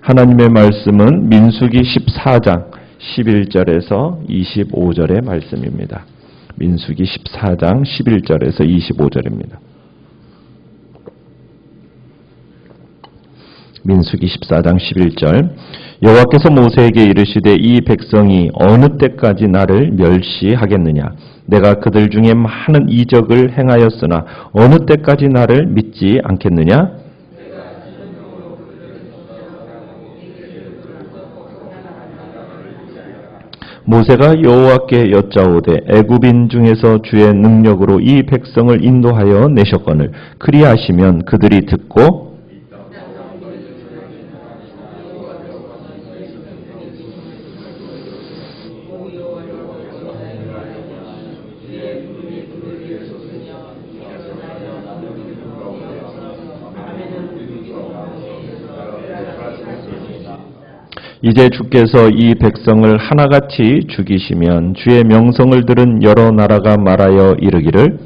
하나님의 말씀은 민수기 14장 11절에서 25절의 말씀입니다. 민수기 14장 11절에서 25절입니다. 민수기 14장 11절 여호와께서 모세에게 이르시되 이 백성이 어느 때까지 나를 멸시하겠느냐 내가 그들 중에 많은 이적을 행하였으나 어느 때까지 나를 믿지 않겠느냐 모세가 여호와께 여짜오되 애굽인 중에서 주의 능력으로 이 백성을 인도하여 내셨거늘 그리하시면 그들이 듣고 이제 주께서 이 백성을 하나같이 죽이시면 주의 명성을 들은 여러 나라가 말하여 이르기를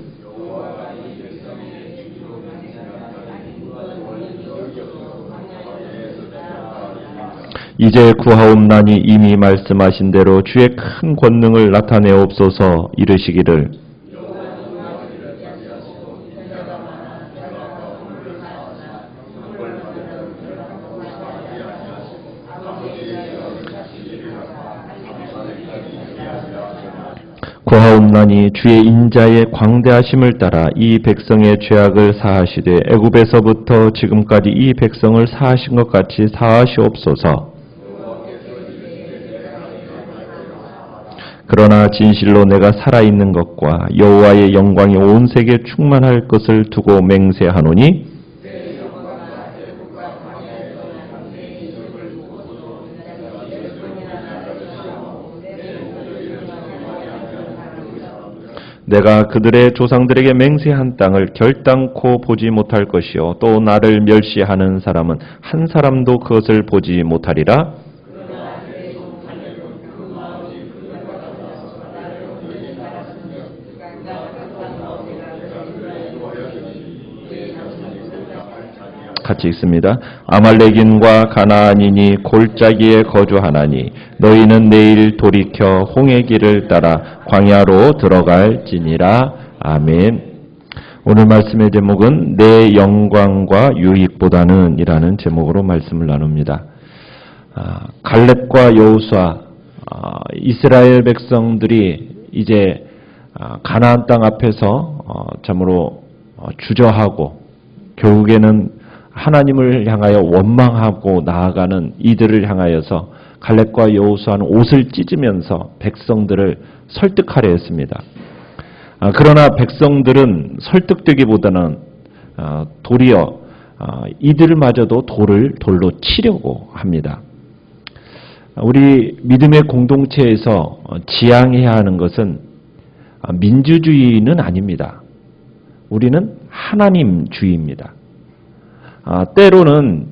이제 구하옵나니 이미 말씀하신 대로 주의 큰 권능을 나타내옵소서 이르시기를 구하옵나니 주의 인자의 광대하심을 따라 이 백성의 죄악을 사하시되 애굽에서부터 지금까지 이 백성을 사하신 것 같이 사하시옵소서. 그러나 진실로 내가 살아있는 것과 여호와의 영광이 온 세계에 충만할 것을 두고 맹세하노니 내가 그들의 조상들에게 맹세한 땅을 결단코 보지 못할 것이요 또 나를 멸시하는 사람은 한 사람도 그것을 보지 못하리라. 같이 읽습니다. 아말렉인과 가나안인이 골짜기에 거주하나니 너희는 내일 돌이켜 홍해 길을 따라 광야로 들어갈지니라. 아멘. 오늘 말씀의 제목은 내 영광과 유익보다는 이라는 제목으로 말씀을 나눕니다. 갈렙과 여호수아 이스라엘 백성들이 이제 가나안 땅 앞에서 참으로 주저하고 결국에는 하나님을 향하여 원망하고 나아가는 이들을 향하여서 갈렙과 여호수아는 옷을 찢으면서 백성들을 설득하려 했습니다. 그러나 백성들은 설득되기보다는 도리어 이들마저도 돌로 치려고 합니다. 우리 믿음의 공동체에서 지향해야 하는 것은 민주주의는 아닙니다. 우리는 하나님주의입니다. 때로는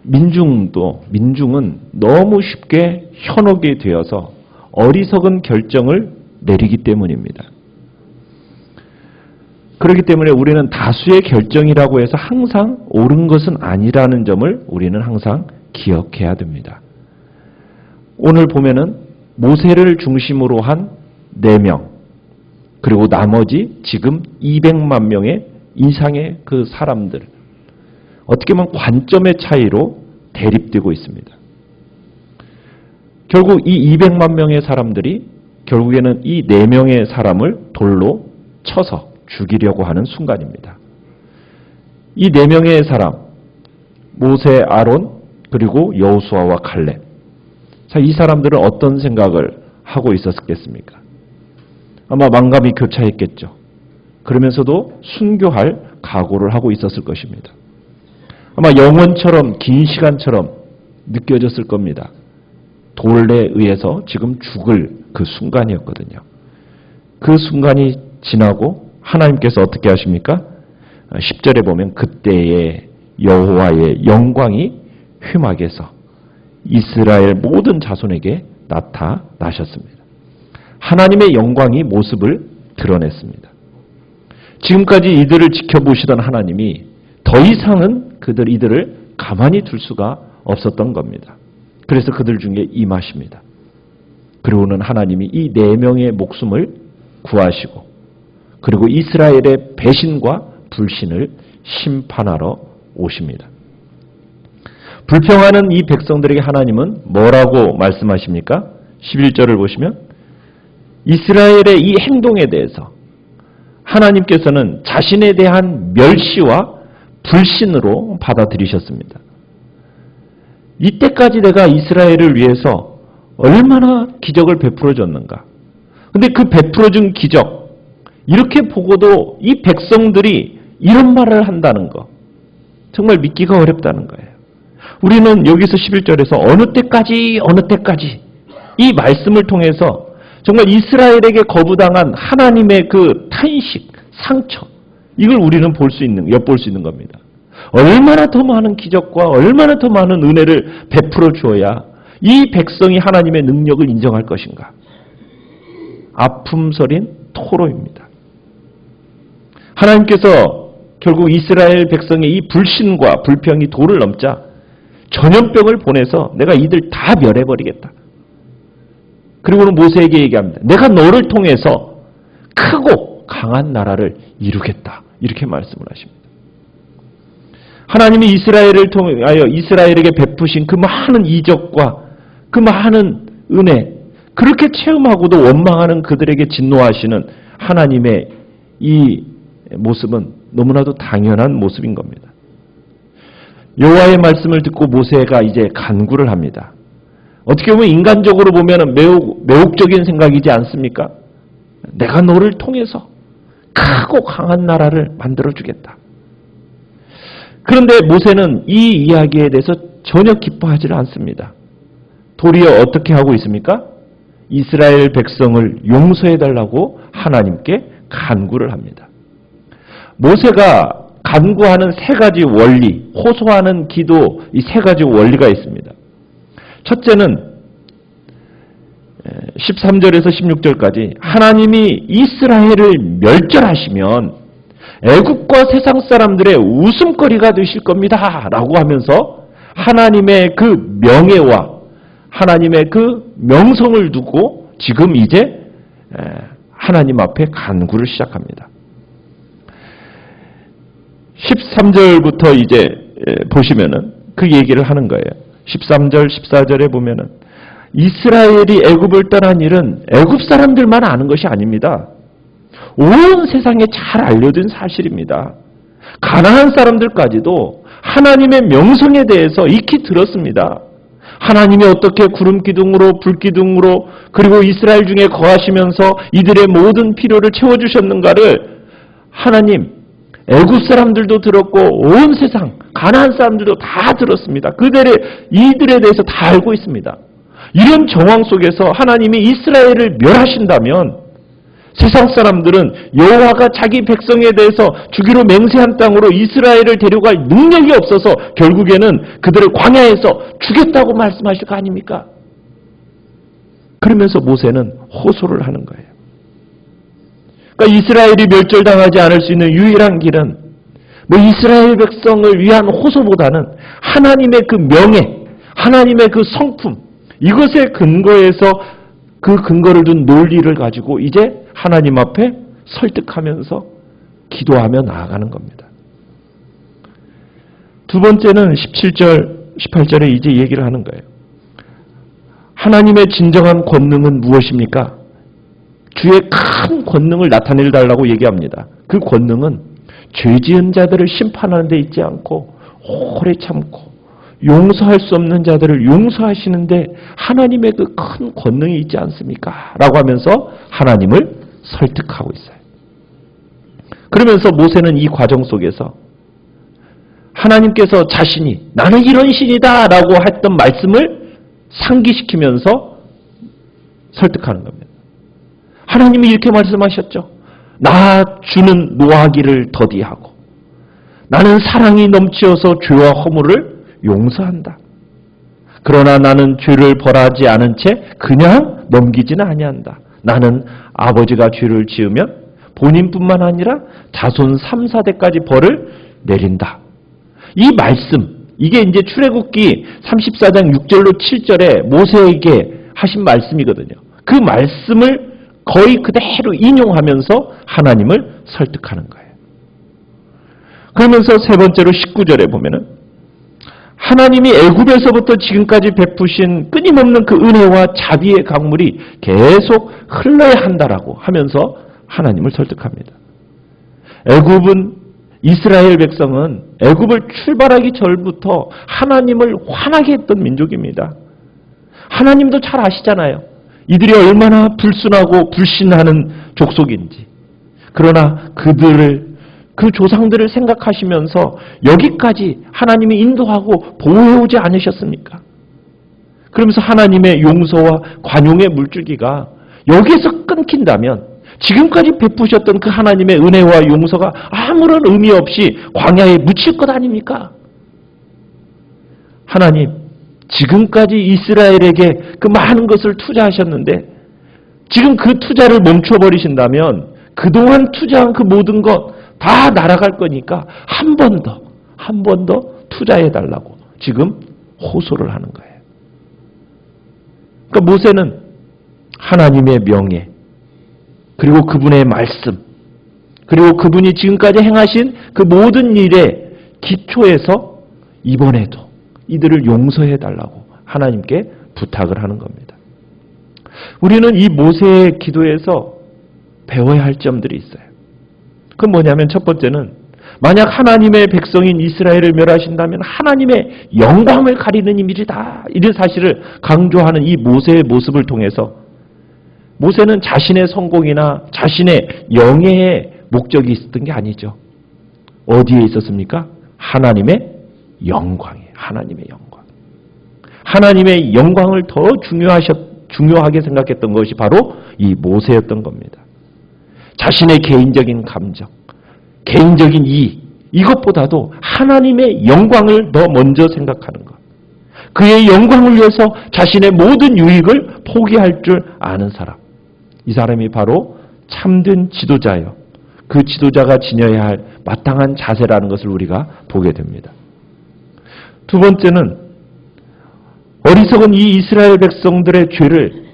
민중은 너무 쉽게 현혹이 되어서 어리석은 결정을 내리기 때문입니다. 그렇기 때문에 우리는 다수의 결정이라고 해서 항상 옳은 것은 아니라는 점을 우리는 항상 기억해야 됩니다. 오늘 보면은 모세를 중심으로 한 4명 그리고 나머지 지금 200만 명의 이상의 그 사람들 어떻게 보면 관점의 차이로 대립되고 있습니다. 결국 이 200만 명의 사람들이 결국에는 이 4명의 사람을 돌로 쳐서 죽이려고 하는 순간입니다. 이 4명의 사람, 모세, 아론, 그리고 여호수아와 갈렙. 자, 이 사람들은 어떤 생각을 하고 있었겠습니까? 아마 만감이 교차했겠죠. 그러면서도 순교할 각오를 하고 있었을 것입니다. 아마 영원처럼 긴 시간처럼 느껴졌을 겁니다. 돌에 의해서 지금 죽을 그 순간이었거든요. 그 순간이 지나고 하나님께서 어떻게 하십니까? 10절에 보면 그때에 여호와의 영광이 휘막에서 이스라엘 모든 자손에게 나타나셨습니다. 하나님의 영광이 모습을 드러냈습니다. 지금까지 이들을 지켜보시던 하나님이 더 이상은 이들을 가만히 둘 수가 없었던 겁니다. 그래서 그들 중에 임하십니다. 그리고는 하나님이 이 4명의 목숨을 구하시고 그리고 이스라엘의 배신과 불신을 심판하러 오십니다. 불평하는 이 백성들에게 하나님은 뭐라고 말씀하십니까? 11절을 보시면 이스라엘의 이 행동에 대해서 하나님께서는 자신에 대한 멸시와 불신으로 받아들이셨습니다. 이때까지 내가 이스라엘을 위해서 얼마나 기적을 베풀어 줬는가. 근데 그 베풀어 준 기적, 이렇게 보고도 이 백성들이 이런 말을 한다는 거, 정말 믿기가 어렵다는 거예요. 우리는 여기서 11절에서 어느 때까지 이 말씀을 통해서 정말 이스라엘에게 거부당한 하나님의 그 탄식, 상처, 이걸 우리는 엿볼 수 있는 겁니다. 얼마나 더 많은 기적과 얼마나 더 많은 은혜를 베풀어 주어야 이 백성이 하나님의 능력을 인정할 것인가. 아픔서린 토로입니다. 하나님께서 결국 이스라엘 백성의 이 불신과 불평이 도를 넘자 전염병을 보내서 내가 이들 다 멸해버리겠다. 그리고는 모세에게 얘기합니다. 내가 너를 통해서 크고 강한 나라를 이루겠다. 이렇게 말씀을 하십니다. 하나님이 이스라엘을 통하여 이스라엘에게 베푸신 그 많은 이적과 그 많은 은혜, 그렇게 체험하고도 원망하는 그들에게 진노하시는 하나님의 이 모습은 너무나도 당연한 모습인 겁니다. 여호와의 말씀을 듣고 모세가 이제 간구를 합니다. 어떻게 보면 인간적으로 보면 매우 매혹적인 생각이지 않습니까? 내가 너를 통해서 크고 강한 나라를 만들어주겠다. 그런데 모세는 이 이야기에 대해서 전혀 기뻐하지 않습니다. 도리어 어떻게 하고 있습니까? 이스라엘 백성을 용서해달라고 하나님께 간구를 합니다. 모세가 간구하는 3가지 원리, 호소하는 기도, 이 3가지 원리가 있습니다. 첫째는 13절에서 16절까지 하나님이 이스라엘을 멸절하시면 애국과 세상 사람들의 웃음거리가 되실 겁니다. 라고 하면서 하나님의 그 명예와 하나님의 그 명성을 두고 지금 이제 하나님 앞에 간구를 시작합니다. 13절부터 이제 보시면은 그 얘기를 하는 거예요. 13절, 14절에 보면은 이스라엘이 애굽을 떠난 일은 애굽 사람들만 아는 것이 아닙니다. 온 세상에 잘 알려진 사실입니다. 가나안 사람들까지도 하나님의 명성에 대해서 익히 들었습니다. 하나님이 어떻게 구름 기둥으로 불 기둥으로 그리고 이스라엘 중에 거하시면서 이들의 모든 필요를 채워주셨는가를 하나님, 애굽 사람들도 들었고 온 세상 가나안 사람들도 다 들었습니다. 이들에 대해서 다 알고 있습니다. 이런 정황 속에서 하나님이 이스라엘을 멸하신다면 세상 사람들은 여호와가 자기 백성에 대해서 주기로 맹세한 땅으로 이스라엘을 데려갈 능력이 없어서 결국에는 그들을 광야에서 죽였다고 말씀하실 거 아닙니까? 그러면서 모세는 호소를 하는 거예요. 그러니까 이스라엘이 멸절당하지 않을 수 있는 유일한 길은 이스라엘 백성을 위한 호소보다는 하나님의 그 명예, 하나님의 그 성품, 이것에 근거해서 그 근거를 둔 논리를 가지고 이제 하나님 앞에 설득하면서 기도하며 나아가는 겁니다. 두 번째는 17절, 18절에 이제 얘기를 하는 거예요. 하나님의 진정한 권능은 무엇입니까? 주의 큰 권능을 나타내달라고 얘기합니다. 그 권능은 죄 지은 자들을 심판하는 데 있지 않고 오래 참고 용서할 수 없는 자들을 용서하시는데 하나님의 그 큰 권능이 있지 않습니까? 라고 하면서 하나님을 설득하고 있어요. 그러면서 모세는 이 과정 속에서 하나님께서 자신이 나는 이런 신이다 라고 했던 말씀을 상기시키면서 설득하는 겁니다. 하나님이 이렇게 말씀하셨죠. 나 주는 노하기를 더디하고 나는 사랑이 넘치어서 죄와 허물을 용서한다. 그러나 나는 죄를 벌하지 않은 채 그냥 넘기지는 아니한다. 나는 아버지가 죄를 지으면 본인뿐만 아니라 자손 3, 4대까지 벌을 내린다. 이 말씀, 이게 이제 출애굽기 34장 6절로 7절에 모세에게 하신 말씀이거든요. 그 말씀을 거의 그대로 인용하면서 하나님을 설득하는 거예요. 그러면서 세 번째로 19절에 보면은 하나님이 애굽에서부터 지금까지 베푸신 끊임없는 그 은혜와 자비의 강물이 계속 흘러야 한다라고 하면서 하나님을 설득합니다. 애굽은 이스라엘 백성은 애굽을 출발하기 전부터 하나님을 화나게 했던 민족입니다. 하나님도 잘 아시잖아요. 이들이 얼마나 불순하고 불신하는 족속인지. 그러나 그 조상들을 생각하시면서 여기까지 하나님이 인도하고 보호해오지 않으셨습니까? 그러면서 하나님의 용서와 관용의 물줄기가 여기에서 끊긴다면 지금까지 베푸셨던 그 하나님의 은혜와 용서가 아무런 의미 없이 광야에 묻힐 것 아닙니까? 하나님, 지금까지 이스라엘에게 그 많은 것을 투자하셨는데 지금 그 투자를 멈춰버리신다면 그동안 투자한 그 모든 것 다 날아갈 거니까 한 번 더 투자해달라고 지금 호소를 하는 거예요. 그러니까 모세는 하나님의 명예, 그리고 그분의 말씀, 그리고 그분이 지금까지 행하신 그 모든 일의 기초에서 이번에도 이들을 용서해달라고 하나님께 부탁을 하는 겁니다. 우리는 이 모세의 기도에서 배워야 할 점들이 있어요. 그건 뭐냐면 첫 번째는 만약 하나님의 백성인 이스라엘을 멸하신다면 하나님의 영광을 가리는 이미지다. 이런 사실을 강조하는 이 모세의 모습을 통해서 모세는 자신의 성공이나 자신의 영예의 목적이 있었던 게 아니죠. 어디에 있었습니까? 하나님의 영광이에요. 하나님의 영광. 하나님의 영광을 더 중요하게 생각했던 것이 바로 이 모세였던 겁니다. 자신의 개인적인 감정, 개인적인 이익, 이것보다도 하나님의 영광을 더 먼저 생각하는 것. 그의 영광을 위해서 자신의 모든 유익을 포기할 줄 아는 사람. 이 사람이 바로 참된 지도자예요. 그 지도자가 지녀야 할 마땅한 자세라는 것을 우리가 보게 됩니다. 두 번째는 어리석은 이 이스라엘 백성들의 죄를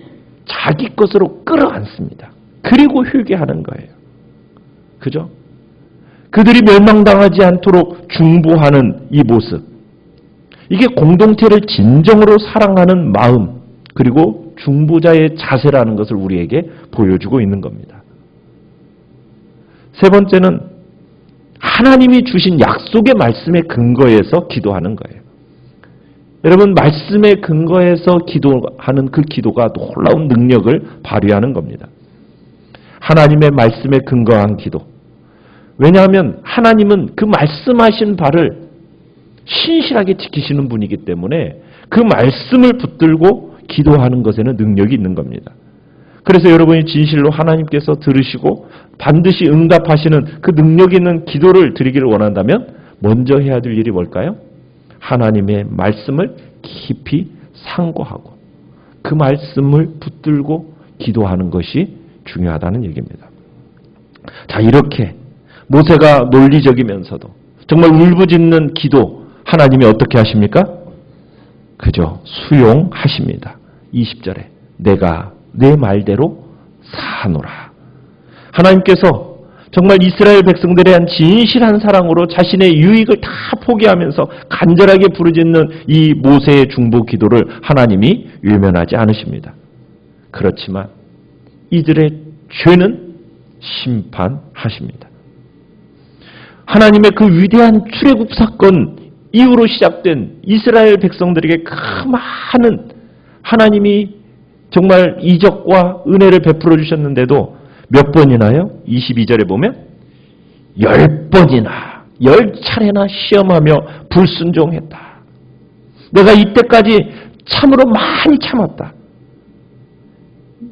자기 것으로 끌어안습니다. 그리고 회개하는 거예요. 그죠? 그들이 멸망당하지 않도록 중보하는 이 모습. 이게 공동체를 진정으로 사랑하는 마음, 그리고 중보자의 자세라는 것을 우리에게 보여주고 있는 겁니다. 세 번째는 하나님이 주신 약속의 말씀에 근거해서 기도하는 거예요. 여러분, 말씀에 근거해서 기도하는 그 기도가 놀라운 능력을 발휘하는 겁니다. 하나님의 말씀에 근거한 기도. 왜냐하면 하나님은 그 말씀하신 바를 신실하게 지키시는 분이기 때문에 그 말씀을 붙들고 기도하는 것에는 능력이 있는 겁니다. 그래서 여러분이 진실로 하나님께서 들으시고 반드시 응답하시는 그 능력 있는 기도를 드리기를 원한다면 먼저 해야 될 일이 뭘까요? 하나님의 말씀을 깊이 상고하고 그 말씀을 붙들고 기도하는 것이 중요하다는 얘기입니다. 자, 이렇게 모세가 논리적이면서도 정말 울부짖는 기도 하나님이 어떻게 하십니까? 그저 수용하십니다. 20절에 내가 내 말대로 사노라. 하나님께서 정말 이스라엘 백성들에 대한 진실한 사랑으로 자신의 유익을 다 포기하면서 간절하게 부르짖는 이 모세의 중보 기도를 하나님이 외면하지 않으십니다. 그렇지만 이들의 죄는 심판하십니다. 하나님의 그 위대한 출애굽 사건 이후로 시작된 이스라엘 백성들에게 그 많은 하나님이 정말 이적과 은혜를 베풀어 주셨는데도 몇 번이나요? 22절에 보면 10번이나 10차례나 시험하며 불순종했다. 내가 이때까지 참으로 많이 참았다.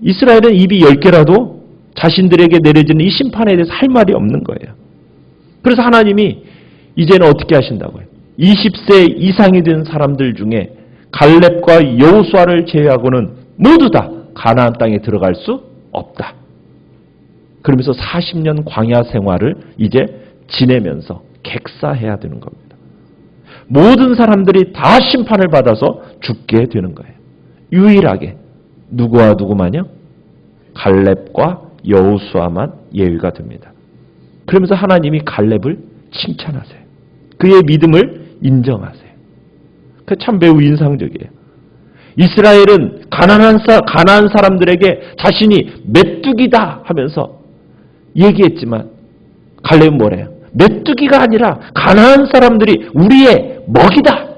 이스라엘은 입이 10개라도 자신들에게 내려지는 이 심판에 대해서 할 말이 없는 거예요. 그래서 하나님이 이제는 어떻게 하신다고요? 20세 이상이 된 사람들 중에 갈렙과 여호수아를 제외하고는 모두 다 가나안 땅에 들어갈 수 없다. 그러면서 40년 광야 생활을 이제 지내면서 객사해야 되는 겁니다. 모든 사람들이 다 심판을 받아서 죽게 되는 거예요. 유일하게 누구와 누구만요? 갈렙과 여호수아만 예외가 됩니다. 그러면서 하나님이 갈렙을 칭찬하세요. 그의 믿음을 인정하세요. 그 참 매우 인상적이에요. 이스라엘은 가나안 사람들에게 자신이 메뚜기다 하면서 얘기했지만 갈렙은 뭐래요? 메뚜기가 아니라 가나안 사람들이 우리의 먹이다.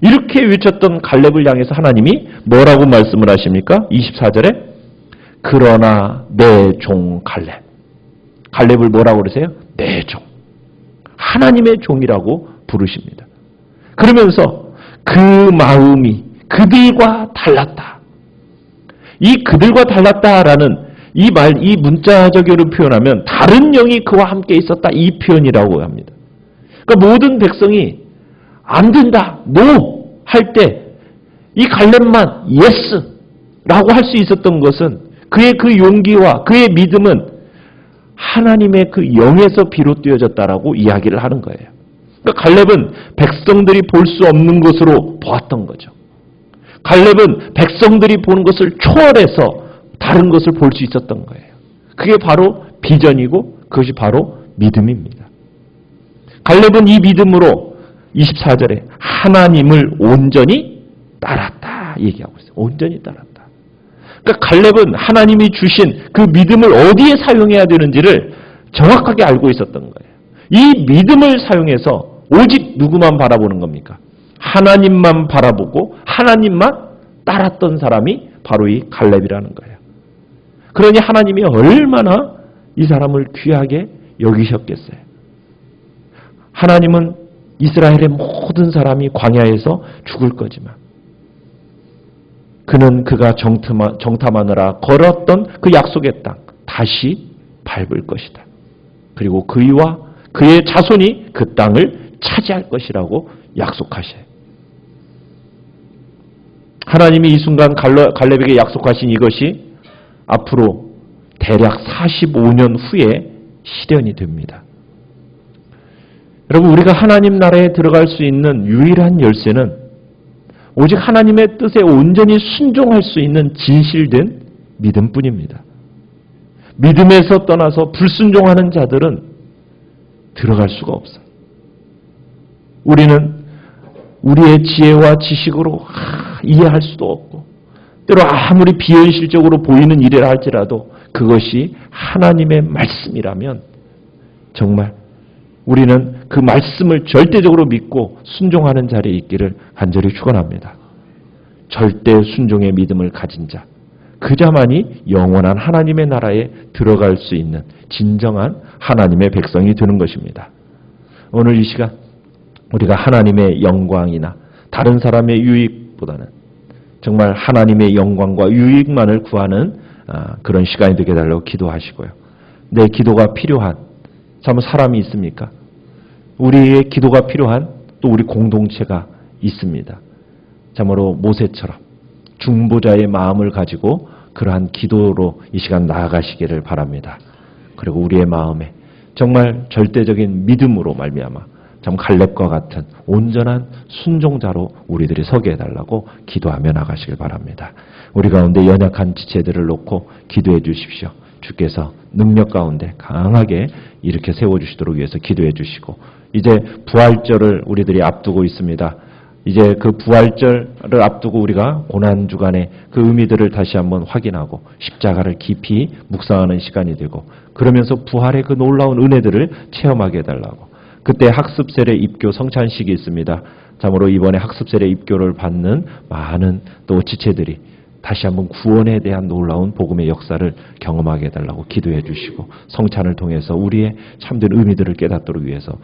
이렇게 외쳤던 갈렙을 향해서 하나님이 뭐라고 말씀을 하십니까? 24절에 그러나 내 종 갈렙. 갈렙을 뭐라고 그러세요? 내 종. 하나님의 종이라고 부르십니다. 그러면서 그 마음이 그들과 달랐다. 이 그들과 달랐다라는 이 문자적으로 표현하면 다른 영이 그와 함께 있었다. 이 표현이라고 합니다. 그러니까 모든 백성이 안 된다, no 할 때 이 갈렙만 yes라고 할 수 있었던 것은 그의 그 용기와 그의 믿음은 하나님의 그 영에서 비롯되어졌다라고 이야기를 하는 거예요. 그러니까 갈렙은 백성들이 볼 수 없는 것으로 보았던 거죠. 갈렙은 백성들이 보는 것을 초월해서 다른 것을 볼 수 있었던 거예요. 그게 바로 비전이고 그것이 바로 믿음입니다. 갈렙은 이 믿음으로 24절에 하나님을 온전히 따랐다 얘기하고 있어요. 온전히 따랐다. 그러니까 갈렙은 하나님이 주신 그 믿음을 어디에 사용해야 되는지를 정확하게 알고 있었던 거예요. 이 믿음을 사용해서 오직 누구만 바라보는 겁니까? 하나님만 바라보고 하나님만 따랐던 사람이 바로 이 갈렙이라는 거예요. 그러니 하나님이 얼마나 이 사람을 귀하게 여기셨겠어요. 하나님은 이스라엘의 모든 사람이 광야에서 죽을 거지만 그는 그가 정탐하느라 걸었던 그 약속의 땅 다시 밟을 것이다. 그리고 그이와 그의 자손이 그 땅을 차지할 것이라고 약속하셔요. 하나님이 이 순간 갈렙에게 약속하신 이것이 앞으로 대략 45년 후에 실현이 됩니다. 여러분, 우리가 하나님 나라에 들어갈 수 있는 유일한 열쇠는 오직 하나님의 뜻에 온전히 순종할 수 있는 진실된 믿음뿐입니다. 믿음에서 떠나서 불순종하는 자들은 들어갈 수가 없어요. 우리는 우리의 지혜와 지식으로 이해할 수도 없고 때로 아무리 비현실적으로 보이는 일이라 할지라도 그것이 하나님의 말씀이라면 정말 우리는 그 말씀을 절대적으로 믿고 순종하는 자리에 있기를 간절히 축원합니다. 절대 순종의 믿음을 가진 자, 그 자만이 영원한 하나님의 나라에 들어갈 수 있는 진정한 하나님의 백성이 되는 것입니다. 오늘 이 시간 우리가 하나님의 영광이나 다른 사람의 유익보다는 정말 하나님의 영광과 유익만을 구하는 그런 시간이 되게 해달라고 기도하시고요. 내 기도가 필요한 참 사람이 있습니까? 우리의 기도가 필요한 또 우리 공동체가 있습니다. 참으로 모세처럼 중보자의 마음을 가지고 그러한 기도로 이 시간 나아가시기를 바랍니다. 그리고 우리의 마음에 정말 절대적인 믿음으로 말미암아 참 갈렙과 같은 온전한 순종자로 우리들이 서게 해달라고 기도하며 나가시길 바랍니다. 우리 가운데 연약한 지체들을 놓고 기도해 주십시오. 주께서 능력 가운데 강하게 이렇게 세워주시도록 위해서 기도해 주시고 이제 부활절을 우리들이 앞두고 있습니다. 이제 그 부활절을 앞두고 우리가 고난주간의 그 의미들을 다시 한번 확인하고 십자가를 깊이 묵상하는 시간이 되고 그러면서 부활의 그 놀라운 은혜들을 체험하게 해달라고 그때 학습세례 입교 성찬식이 있습니다. 참으로 이번에 학습세례 입교를 받는 많은 또 지체들이 다시 한번 구원에 대한 놀라운 복음의 역사를 경험하게 해달라고 기도해 주시고 성찬을 통해서 우리의 참된 의미들을 깨닫도록 위해서